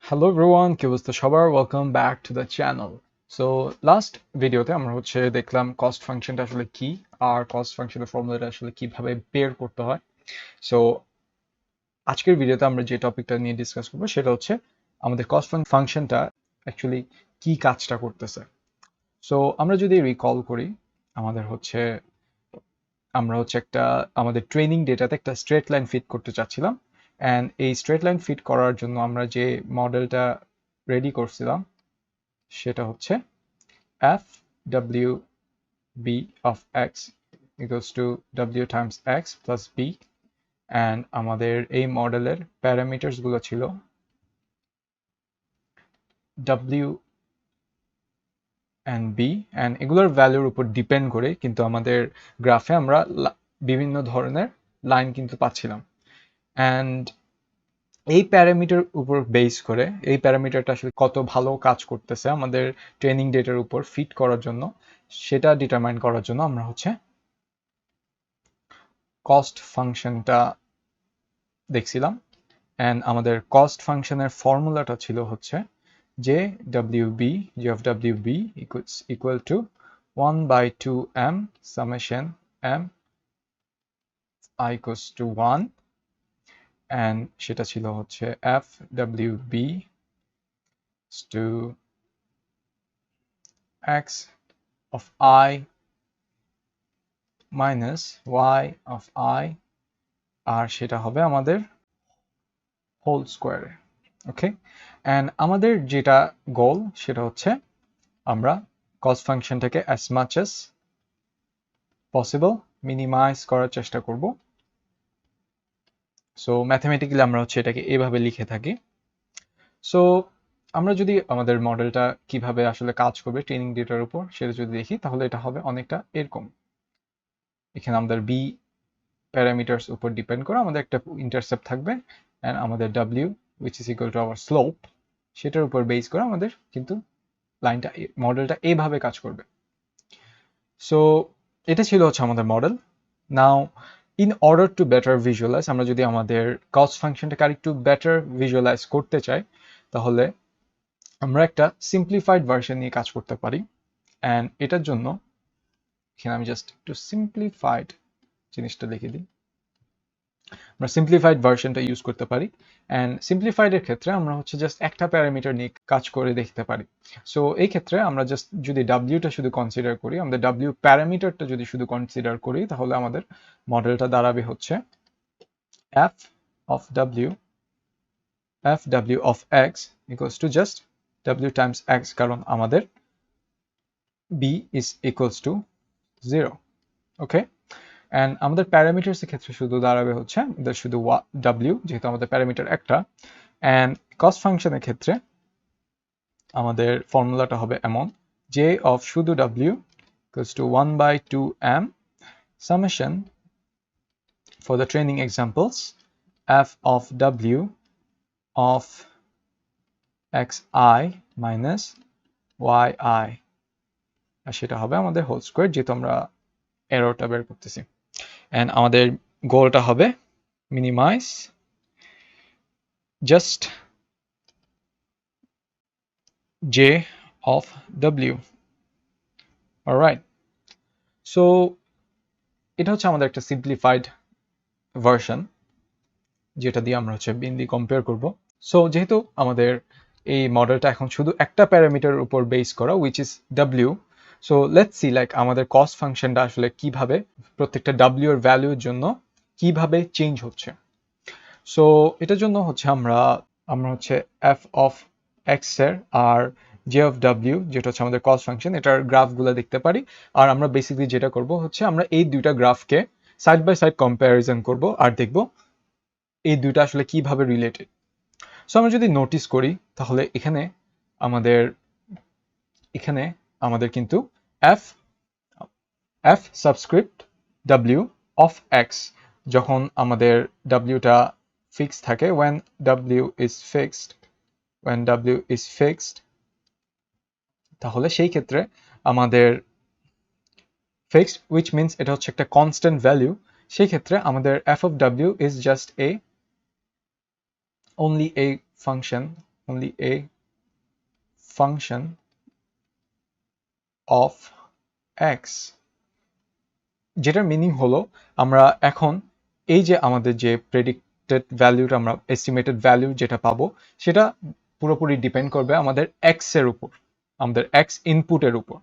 Hello everyone, কি অবস্থা সবার? Welcome back to the channel. So last ভিডিওতে আমরা দেখলাম কস্ট ফাংশনটা আসলে কি, আর কস্ট ফাংশনের ফর্মুলাটা আসলে কিভাবে বের করতে হয়। সো আজকের ভিডিওতে আমরা যে টপিকটা নিয়ে ডিসকাস করবো সেটা হচ্ছে আমাদের কস্ট ফাংশনটা অ্যাকচুয়ালি কি কাজটা করতেছে। সো আমরা যদি রিকল করি, আমাদের হচ্ছে আমরা একটা আমাদের ট্রেনিং ডেটাতে একটা স্ট্রেট লাইন ফিট করতে চাচ্ছিলাম। অ্যান্ড এই স্ট্রেট লাইন ফিট করার জন্য আমরা যে মডেলটা রেডি করছিলাম সেটা হচ্ছে f w b of x equals to w times x plus b, and আমাদের এই মডেলের প্যারামিটারস গুলো ছিল w and b, and এগুলোর ভ্যালুর উপর ডিপেন্ড করে কিন্তু আমাদের গ্রাফে আমরা বিভিন্ন ধরনের লাইন কিন্তু পাচ্ছিলাম। অ্যান্ড এই প্যারামিটার উপর বেস করে এই প্যারামিটারটা আসলে কত ভালো কাজ করতেছে আমাদের ট্রেনিং ডেটার উপর ফিট করার জন্য, সেটা ডিটারমাইন করার জন্য আমরা কস্ট ফাংশনটা দেখছিলাম। অ্যান্ড আমাদের কস্ট ফাংশনের ফর্মুলাটা ছিল হচ্ছে যে g of wb equal to 1/2m summation m I equals to 1, and সেটা ছিল হচ্ছে fwb to x of I minus y of I, আর সেটা হবে আমাদের হোল স্কোয়ারে। ওকে, অ্যান্ড আমাদের যেটা গোল সেটা হচ্ছে আমরা কস্ট ফাংশনটাকে as much as possible minimise করার চেষ্টা করব। সো ম্যাথমেটিক্যালি আমরা এটাকে এভাবে লিখে থাকি। সো আমরা যদি আমাদের মডেলটা কিভাবে আসলে কাজ করবে ট্রেনিং ডেটার উপর সেটা যদি দেখি, তাহলে এটা হবে অনেকটা এরকম। এখানে আমাদের বি প্যারামিটার্স উপর ডিপেন্ড করে আমাদের একটা ইন্টারসেপ্ট থাকবে, অ্যান্ড আমাদের W which is equal to our slope, সেটার উপর বেস করে আমাদের কিন্তু লাইনটা মডেলটা এইভাবে কাজ করবে। সো এটা ছিল আমাদের model. Now in order to better visualise, আমরা যদি আমাদের কস্ট ফাংশনটাকে আরেকটু বেটার ভিজুয়ালাইজ করতে চাই, তাহলে আমরা একটা সিম্পলিফাইড ভার্সন নিয়ে কাজ করতে পারি। অ্যান্ড এটার জন্য এখানে আমি জাস্ট একটু সিম্পলিফাইড জিনিসটা লিখে দিই। আমরা সিম্পলিফাইড ভার্সনটা ইউজ করতে পারি। অ্যান্ড সিম্পলিফাইডের ক্ষেত্রে আমরা জাস্ট একটা প্যারামিটার নিয়ে কাজ করে দেখতে পারি। সো এই ক্ষেত্রে আমরা জাস্ট যদি ডাব্লিউটা শুধু কনসিডার করি, আমাদের ডাব্লিউ প্যারামিটারটা যদি শুধু কনসিডার করি, তাহলে আমাদের মডেলটা দাঁড়াবে হচ্ছে f of w of x equals to just w times x, কারণ আমাদের b is equals to 0. Okay, and আমাদের প্যারামিটার্স এর ক্ষেত্রে শুধু দাঁড়াবে হচ্ছে শুধু w, যেহেতু আমাদের প্যারামিটার একটা। অ্যান্ড কস্ট ফাংশনের ক্ষেত্রে আমাদের ফর্মুলাটা হবে এমন j of শুধু w equals to 1/2m summation for the training examples f of w of xi minus yi, আর সেটা হবে আমাদের হোল স্কোয়ার, যেহেতু আমরা এররটা বের করতেছি। অ্যান্ড আমাদের গোলটা হবে minimise just j of w. Alright, so এটা আমাদের একটা সিম্পলিফাইড ভার্সন, যেটা দিয়ে আমরা মেইনলি কম্পেয়ার করব। সো যেহেতু আমাদের এই মডেলটা এখন শুধু একটা প্যারামিটারের উপর বেস করা which is w, so let's see like আমাদের কস্ট ফাংশনটা আসলে কিভাবে প্রত্যেকটা w এর ভ্যালুর জন্য কিভাবে চেঞ্জ হচ্ছে। সো এটার জন্য আমরা f of x এর আর j of w, যেটা আমাদের কস্ট ফাংশন, এটার গ্রাফগুলো দেখতে পারি। আর আমরা বেসিক্যালি যেটা করব আমরা এই দুইটা গ্রাফকে সাইড বাই সাইড কম্প্যারিজন করব আর দেখব এই দুইটা আসলে কিভাবে রিলেটেড। সো আমরা যদি নোটিস করি, তাহলে এখানে আমাদের কিন্তু f subscript w of x, যখন আমাদের wটা ফিক্সড থাকে, when w is fixed, তাহলে সেই ক্ষেত্রে আমাদের fixed which means এটা একটা constant value, সেই ক্ষেত্রে আমাদের f of w is just only a function only a function of x, যেটার মিনিং হলো আমরা এখন এই যে আমাদের যে প্রেডিক্টেড ভ্যালুটা, আমরা এস্টিমেটেড ভ্যালু যেটা পাবো, সেটা পুরোপুরি ডিপেন্ড করবে আমাদের এক্স এর উপর, আমাদের এক্স ইনপুটের উপর।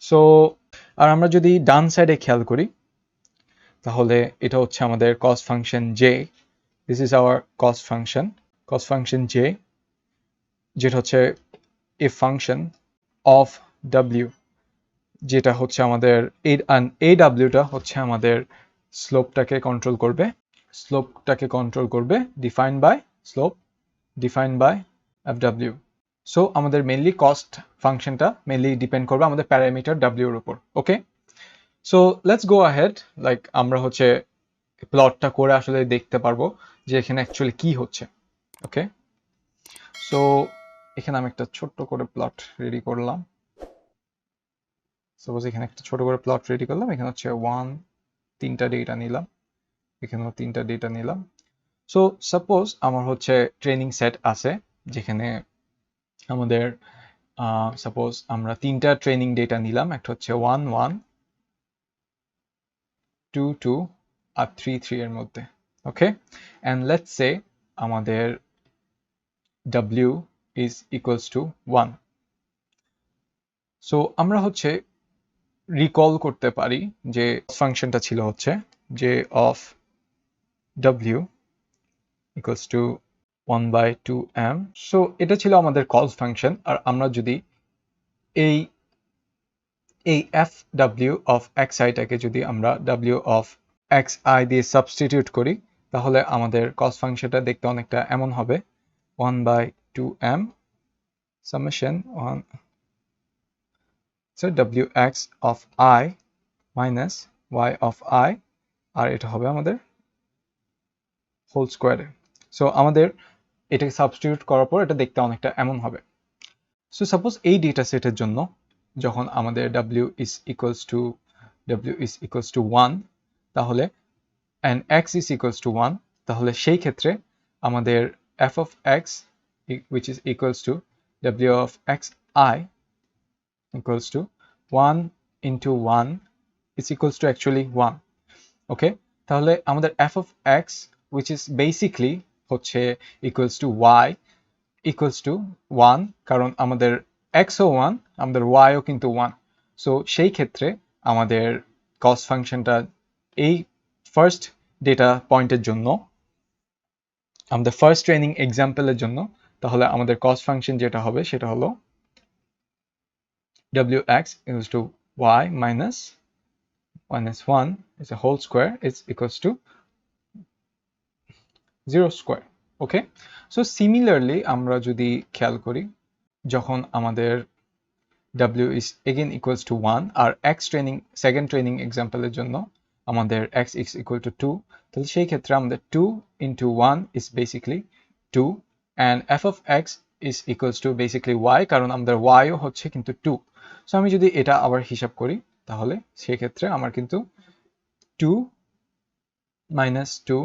সো আর আমরা যদি ডান সাইডে খেয়াল করি, তাহলে এটা হচ্ছে আমাদের cost function J. This is our cost function J, যেটা হচ্ছে এ ফাংশন অফ ডাব্লিউ, যেটা হচ্ছে আমাদের এই ডাব্লিউটা হচ্ছে আমাদের স্লোপটাকে কন্ট্রোল করবে defined by F W. So আমাদের মেনলি কস্ট ফাংশনটা মেনলি ডিপেন্ড করবে আমাদের প্যারামিটার ডাব্লিউ এর উপর। Okay, so let's go ahead, like আমরা হচ্ছে প্লটটা করে আসলে দেখতে পারবো যে এখানে অ্যাকচুয়ালি কি হচ্ছে। ওকে, সো এখানে আমি একটা ছোট্ট করে প্লট রেডি করলাম। সাপোজ এখানে একটা ছোট করে প্লট রেডি করলাম, এখানে হচ্ছে 3টা ডেটা নিলাম, এখানেও 3টা ডেটা নিলাম। সো সাপোজ আমার হচ্ছে ট্রেনিং সেট আছে, যেখানে আমাদের সাপোজ আমরা 3টা ট্রেনিং ডেটা নিলাম, একটা হচ্ছে 1 1, 2 2 আর 3 3 এর মধ্যে। ওকে, অ্যান্ড লেটস সে আমাদের w is equals to 1. So আমরা হচ্ছে রিকল করতে পারি যে ফাংশনটা ছিল হচ্ছে যে of w equals to 1/2m. So এটা ছিল আমাদের কল ফাংশন। আর আমরা যদি এই fw of xi-টাকে যদি আমরা w of xi দিয়ে সাবস্টিটিউট করি, তাহলে আমাদের কস্ট ফাংশনটা দেখতে অনেকটা এমন হবে 1/2m summation 1, so wx of I minus y of I, আর এটা হবে আমাদের হোল স্কোয়ারে। সো আমাদের এটাকে সাবস্টিটিউট করার পর এটা দেখতে অনেকটা এমন হবে। সো সাপোজ এই ডেটা সেটের জন্য যখন আমাদের w is equals to 1, তাহলে and x is equals to 1, তাহলে সেই ক্ষেত্রে আমাদের f of x which is equals to w of xi equals to 1 into 1 is equals to actually 1. ওকে, তাহলে আমাদের f of x which is basically হচ্ছে equals to y equals to 1, কারণ আমাদের x ও 1, আমাদের y ও কিন্তু 1। সো সেই ক্ষেত্রে আমাদের কস্ট ফাংশনটা এই ফার্স্ট ডেটা পয়েন্টের জন্য, আমাদের ফার্স্ট ট্রেনিং এক্সাম্পলের জন্য, তাহলে আমাদের কস্ট ফাংশন যেটা হবে সেটা হলো wx equals to y minus 1 is a whole square is equals to 0 square. Okay, so similarly আমরা যদি খেয়াল করি, যখন আমাদের w is again equals to 1 আর সেকেন্ড ট্রেনিং এক্সাম্পলের জন্য আমাদের x is equal to 2, তাহলে সেই ক্ষেত্রে আমাদের 2 into 1 is basically 2 and f of x is equals to basically y, কারণ আমাদের y ও হচ্ছে কিন্তু 2। সো আমি যদি এটা আবার হিসাব করি, তাহলে সেই ক্ষেত্রে আমার কিন্তু 2 minus 2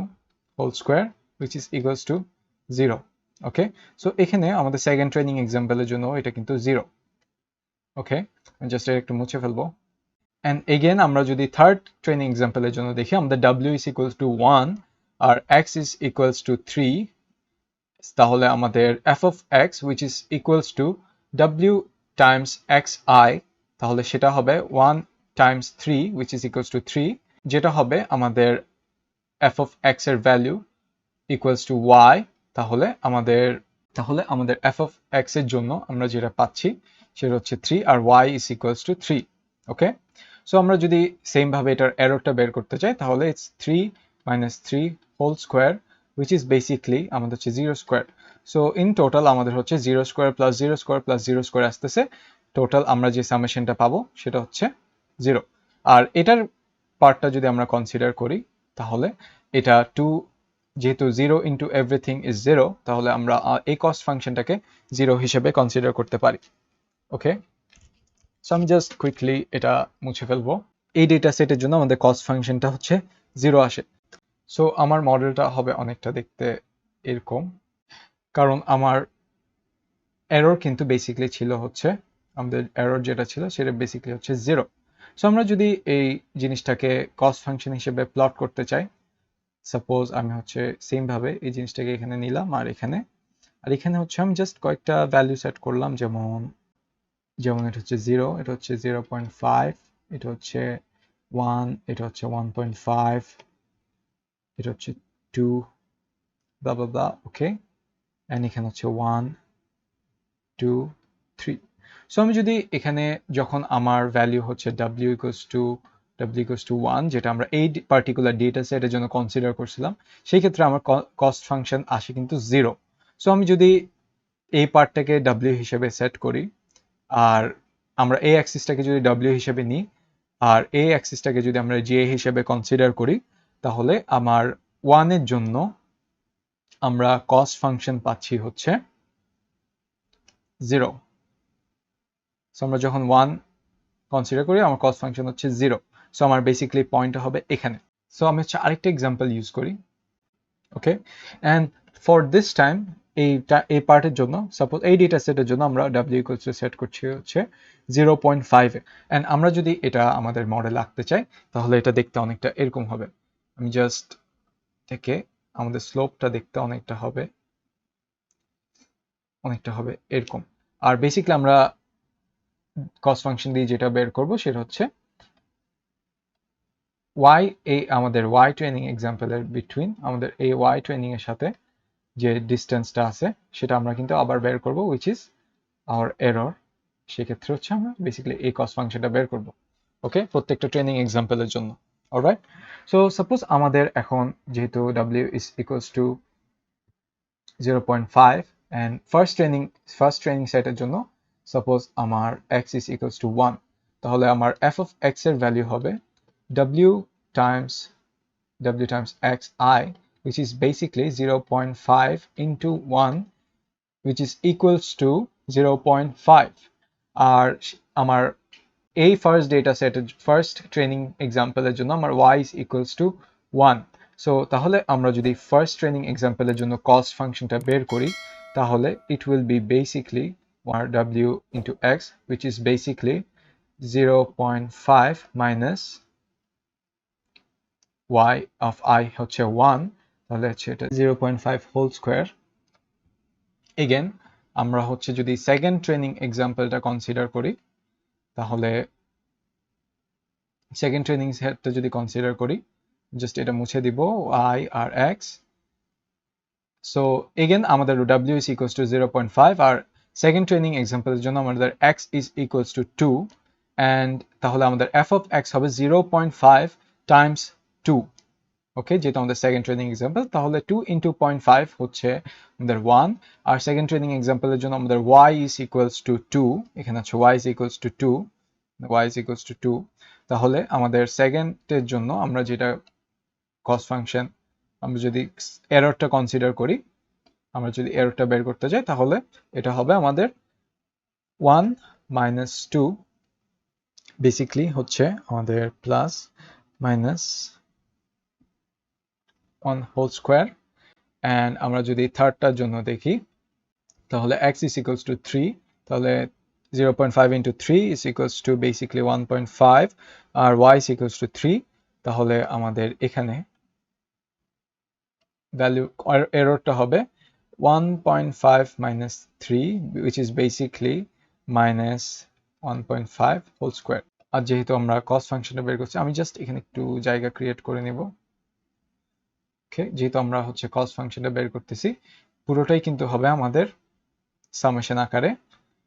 whole square which is equals to 0. Okay, so এখানে আমাদের সেকেন্ড ট্রেনিং এক্সাম্পলের জন্য এটা কিন্তু 0। ওকে, জাস্ট একটু মুছে ফেলবো। অ্যান্ড এগেন আমরা যদি থার্ড ট্রেনিং এক্সাম্পলের জন্য দেখি, আমাদের w is equals to 1 R x is equals to 3, তাহলে আমাদের f of x which is equals to w times xi, তাহলে সেটা হবে 1 times 3 which is equals to 3, যেটা হবে আমাদের f of x এর ভ্যালু equals to y। তাহলে আমাদের f of x এর জন্য আমরা যেটা পাচ্ছি সেটা হচ্ছে 3 আর y is equals to 3। Okay, so আমরা যদি সেম ভাবে এটার এররটা বের করতে চাই, তাহলে it's 3 minus 3 whole square which is basically আমাদের হচ্ছে 0 square। সো ইন টোটাল আমাদের হচ্ছে 0 square plus 0 square plus 0 square আসতেছে, টোটাল আমরা যে সামেশনটা পাবো সেটা হচ্ছে 0। আর এটার পার্টটা যদি আমরা কনসিডার করি, তাহলে এটা 2, যেহেতু 0 into everything is 0, তাহলে আমরা এই কস্ট ফাংশনটাকে 0 হিসেবে কনসিডার করতে পারি। ওকে, সো আমি জাস্ট কুইকলি এটা মুছে ফেলবো। এই ডেটা সেটের জন্য আমাদের কস্ট ফাংশনটা হচ্ছে 0 আসে। সো আমার মডেলটা হবে অনেকটা দেখতে এরকম, কারণ আমার এরর কিন্তু বেসিক্যালি ছিল হচ্ছে আমাদের এরর যেটা ছিল সেটা বেসিক্যালি হচ্ছে 0। সো আমরা যদি এই জিনিসটাকে কস্ট ফাংশন হিসেবে প্লট করতে চাই, সাপোজ আমি হচ্ছে সেম ভাবে এই জিনিসটাকে এখানে নিলাম আর এখানে হচ্ছে আমি জাস্ট কয়েকটা ভ্যালু সেট করলাম, যেমন এটা হচ্ছে 0, এটা হচ্ছে 0.5, এটা হচ্ছে 1, এটা হচ্ছে 1.5, এটা হচ্ছে 2, blah blah blah, okay, and এখানে হচ্ছে 1 2 3। সো আমি যদি এখানে যখন আমার ভ্যালু হচ্ছে w 1, যেটা আমরা এই পার্টিকুলার ডেটা সেটের জন্য কনসিডার করছিলাম, সেই ক্ষেত্রে আমার কস্ট ফাংশন আসে কিন্তু 0। সো আমি যদি এই পার্টটাকে w হিসেবে সেট করি, আর আমরা এই অ্যাক্সিসটাকে যদি w হিসেবে নিই, আর এই অ্যাক্সিসটাকে যদি আমরা j হিসেবে কনসিডার করি, তাহলে আমার 1 এর জন্য আমরা কস্ট ফাংশন পাচ্ছি হচ্ছে 0। সো আমরা যখন 1 কনসিডার করি, আমার কস্ট ফাংশন হচ্ছে 0। সো আমার বেসিক্যালি পয়েন্ট হবে এখানে। সো আমি হচ্ছে আরেকটা এক্সাম্পল ইউজ করি, ওকে, অ্যান্ড ফর দিস টাইম এই পার্টের জন্য, সাপোজ এই ডেটা সেটের জন্য আমরা w ইকুয়ালস টু সেট করছি হচ্ছে 0.5 অ্যান্ড আমরা যদি এটা আমাদের মডেল আঁকতে চাই, তাহলে এটা দেখতে অনেকটা এরকম হবে। আমি জাস্ট থেকে আমাদের স্লোপটা দেখতে অনেকটা হবে এরকম। আর বেসিক্যালি আমরা কস্ট ফাংশন দিয়ে যেটা বের করব সেটা হচ্ছে আমাদের y ট্রেনিং এক্সাম্পলের বিটুইন আমাদের এই y ট্রেনিং এর সাথে যে ডিস্টেন্সটা আছে সেটা আমরা কিন্তু আবার বের করব, উইচ ইজ আওয়ার এরর। সেক্ষেত্রে হচ্ছে আমরা বেসিক্যালি এই কস্ট ফাংশনটা বের করব, ওকে, প্রত্যেকটা ট্রেনিং এক্সাম্পলের জন্য। অলরাইট, সো সাপোজ আমাদের এখন যেহেতু w is equals to 0.5 and first training সেটের জন্য সাপোজ আমার x is equals to 1, তাহলে আমার f of x এর ভ্যালু হবে w times xi, which is basically 0.5 into 1, which is equals to 0.5. আর আমার এই ফার্স্ট ট্রেনিং এক্সাম্পলের জন্য আমার y is equals to 1। So তাহলে আমরা যদি ফার্স্ট ট্রেনিং এক্সাম্পলের জন্য কস্ট ফাংশনটা বের করি, তাহলে it will be basically w into x, which is basically 0.5 minus y of I হচ্ছে 1, তাহলে হচ্ছে এটা 0.5 হোল স্কয়ার। এগেন আমরা হচ্ছে যদি সেকেন্ড ট্রেনিং এক্সাম্পলটা কনসিডার করি, তাহলে সেকেন্ড ট্রেনিং সেটটা যদি কনসিডার করি, জাস্ট এটা মুছে দিব y আর x। সো এগেন আমাদের w is equals to 0.5 আর সেকেন্ড ট্রেনিং এক্সাম্পলের জন্য আমাদের x is equals to 2, and তাহলে আমাদের f of x হবে 0.5 times 2, ওকে, যেহেতু আমাদের সেকেন্ড ট্রেনিং এক্সাম্পল, তাহলে 2 into 0.5 হচ্ছে আমাদের 1, আর সেকেন্ড ট্রেনিং এক্সাম্পলের জন্য আমাদের y is equals to 2, এখানে হচ্ছে y is equals to 2, y is equals to 2। তাহলে আমাদের সেকেন্ডের জন্য আমরা যেটা কস্ট ফাংশন, আমরা যদি এররটা কনসিডার করি, আমরা যদি এররটা বের করতে যাই, তাহলে এটা হবে আমাদের 1 minus 2, বেসিক্যালি হচ্ছে আমাদের plus minus 1 whole square. And আমরা যদি থার্ডটার জন্য দেখি, তাহলে x is equals to 3, তাহলে 0.5 into 3 is equals to basically 1.5, R y is equals to 3, তাহলে আমাদের এখানে ভ্যালু এররটা হবে 1.5 minus 3, which is basically minus 1.5 whole square. আর যেহেতু আমরা কস্ট ফাংশনটা বের করছি, আমি জাস্ট এখানে একটু জায়গা ক্রিয়েট করে নেব, ওকে, যেহেতু আমরা হচ্ছে কস্ট ফাংশনটা বের করতেছি, পুরোটাই কিন্তু হবে আমাদের সামেশন আকারে।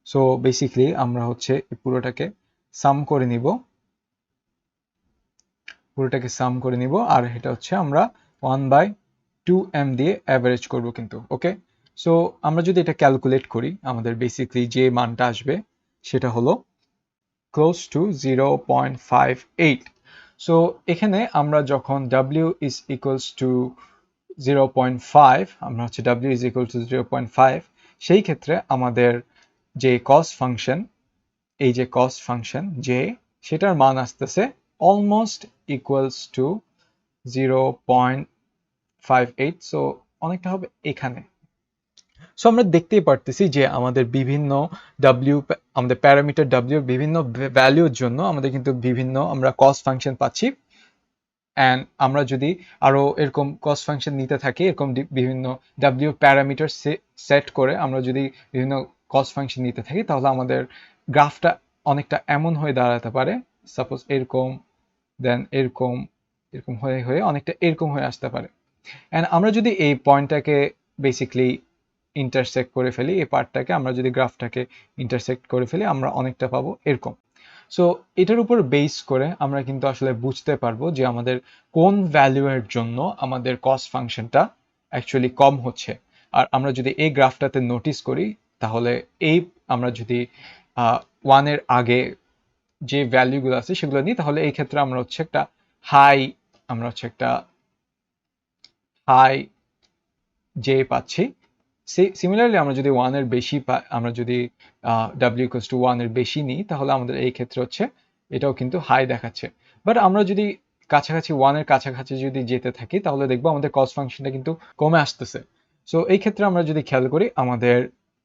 সো বেসিক্যালি আমরা হচ্ছে পুরোটাকে সাম করে নিব, আর এটা হচ্ছে আমরা 1/2m দিয়ে অ্যাভারেজ করব কিন্তু, ওকে। সো আমরা যদি এটা ক্যালকুলেট করি, আমাদের বেসিক্যালি যে মানটা আসবে সেটা হলো ক্লোজ টু 0.58। সো এখানে আমরা যখন w is equals to 0.5, আমরা হচ্ছে w is equal to 0.5, সেই ক্ষেত্রে আমাদের যে কস্ট ফাংশন, এই যে কস্ট ফাংশন যে, সেটার মান আসতেছে অলমোস্ট ইকুয়ালস টু 0.58। সো অনেকটা হবে এখানে। সো আমরা দেখতেই পারতেছি যে আমাদের বিভিন্ন ডাব্লিউ, আমাদের প্যারামিটার ডাব্লিউ বিভিন্ন ভ্যালুর জন্য আমাদের কিন্তু বিভিন্ন আমরা কস্ট ফাংশন পাচ্ছি। অ্যান্ড আমরা যদি আরো এরকম কস্ট ফাংশন নিতে থাকি, এরকম বিভিন্ন ডাব্লিউ প্যারামিটার সেট করে আমরা যদি বিভিন্ন কস্ট ফাংশন নিতে থাকি, তাহলে আমাদের গ্রাফটা অনেকটা এমন হয়ে দাঁড়াতে পারে, সাপোজ এরকম, দেন এরকম, এরকম হয়ে হয়ে অনেকটা এরকম হয়ে আসতে পারে। অ্যান্ড আমরা যদি এই পয়েন্টটাকে বেসিকলি ইন্টারসেক্ট করে ফেলি, এই পার্টটাকে আমরা যদি গ্রাফটাকে ইন্টারসেক্ট করে ফেলি, আমরা অনেকটা পাবো এরকম। সো এটার উপর বেস করে আমরা কিন্তু আসলে বুঝতে পারবো যে আমাদের কোন ভ্যালুয়ের জন্য আমাদের কস্ট ফাংশনটা অ্যাকচুয়ালি কম হচ্ছে। আর আমরা যদি এই গ্রাফটাতে নোটিস করি, তাহলে এই আমরা যদি 1-এর আগে যে ভ্যালুগুলো আছে সেগুলো নিই, তাহলে এই ক্ষেত্রে আমরা হচ্ছে একটা হাই, আমরা হচ্ছে একটা হাই যে পাচ্ছি। সিমিলারলি আমরা যদি 1-এর বেশি আমরা যদি ডাব্লিউ ইকুয়ালস টু 1-এর বেশি নিই, তাহলে আমাদের এই ক্ষেত্রে হচ্ছে এটাও কিন্তু হাই দেখাচ্ছে। বাট আমরা যদি কাছাকাছি 1-এর কাছাকাছি যদি যেতে থাকি, তাহলে দেখবো আমাদের কস্ট ফাংশনটা কিন্তু কমে আসতেছে। সো এই ক্ষেত্রে আমরা যদি খেয়াল করি, আমাদের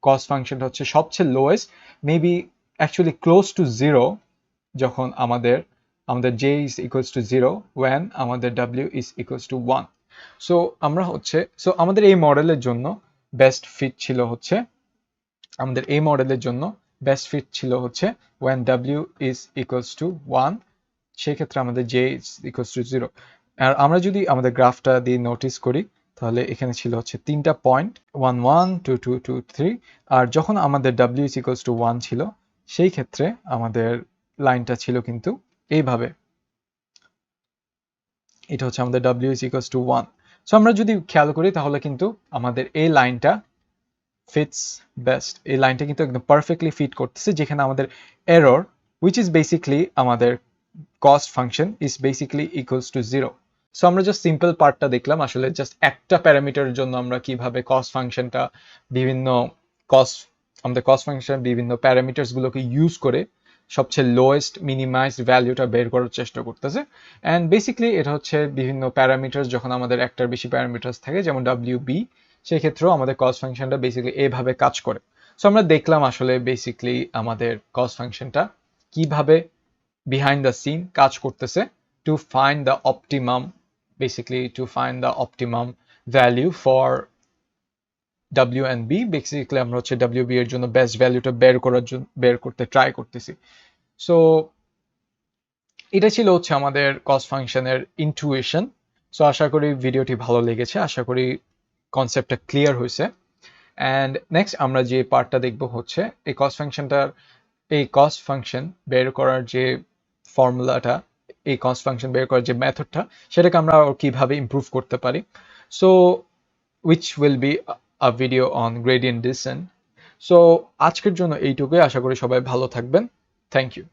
কস্ট ফাংশনটা হচ্ছে সবচেয়ে lowest, maybe actually close two zero, যখন আমাদের আমাদের j is equals to 0 when আমাদের w is equals to 1। So আমরা হচ্ছে, সো আমাদের এই মডেলের জন্য বেস্ট ফিট ছিল হচ্ছে, আমাদের এই মডেলের জন্য বেস্ট ফিট ছিল হচ্ছে when w is equals to 1, সেই ক্ষেত্রে আমাদের j is equals to 0। আর আমরা যদি আমাদের গ্রাফটা দিয়ে নোটিস করি, তাহলে এখানে ছিল হচ্ছে 3টা পয়েন্ট 1 1 2 2 2 3। আর যখন আমাদের w is equals to 1 ছিল, সেই ক্ষেত্রে আমাদের লাইনটা ছিল কিন্তু এইভাবে, এটা হচ্ছে আমাদের w is equals to 1। So আমরা যদি খেয়াল করি, তাহলে কিন্তু আমাদের এই লাইনটা ফিটস বেস্ট, এই লাইনটা কিন্তু একদম পারফেক্টলি ফিট করতেছে, যেখানে আমাদের এরর উইচ ইজ বেসিকলি আমাদের cost function is basically equals to 0। So আমরা জাস্ট সিম্পল পার্টটা দেখলাম, আসলে জাস্ট একটা প্যারামিটারের জন্য আমরা কিভাবে কস্ট ফাংশনটা বিভিন্ন কস্ট, আমাদের কস্ট ফাংশন বিভিন্ন প্যারামিটার্স গুলোকে ইউজ করে সবচেয়ে লোয়েস্ট মিনিমাইজড ভ্যালুটা বের করার চেষ্টা করতেছে। অ্যান্ড বেসিকলি এটা হচ্ছে বিভিন্ন প্যারামিটার্স, যখন আমাদের একটার বেশি প্যারামিটার্স থাকে, যেমন WB, সেই ক্ষেত্রেও আমাদের কস্ট ফাংশনটা বেসিক্যালি এভাবে কাজ করে। সো আমরা দেখলাম আসলে বেসিক্যালি আমাদের কস্ট ফাংশনটা কিভাবে behind the scene কাজ করতেছে to find the optimum, basically to find the optimum value for W and B। Basically আমরা হচ্ছে WB এর জন্য বেস্ট ভ্যালুটা বের করতে ট্রাই করতেছি। সো এটা ছিল হচ্ছে আমাদের কস্ট ফাংশনের ইনটুইশন। সো আশা করি ভিডিওটি ভালো লেগেছে, আশা করি কনসেপ্টটা ক্লিয়ার হয়েছে। অ্যান্ড নেক্সট আমরা যে পার্টটা দেখব হচ্ছে এই কস্ট ফাংশনটার, এই কস্ট ফাংশন বের করার যে ফর্মুলাটা, এই কস্ট ফাংশন বের করার যে মেথডটা, সেটাকে আমরা কিভাবে ইমপ্রুভ করতে পারি। So which will be a video on gradient descent. So আজকের জন্য এইটুকুই, আশা করি সবাই ভালো থাকবেন। Thank you.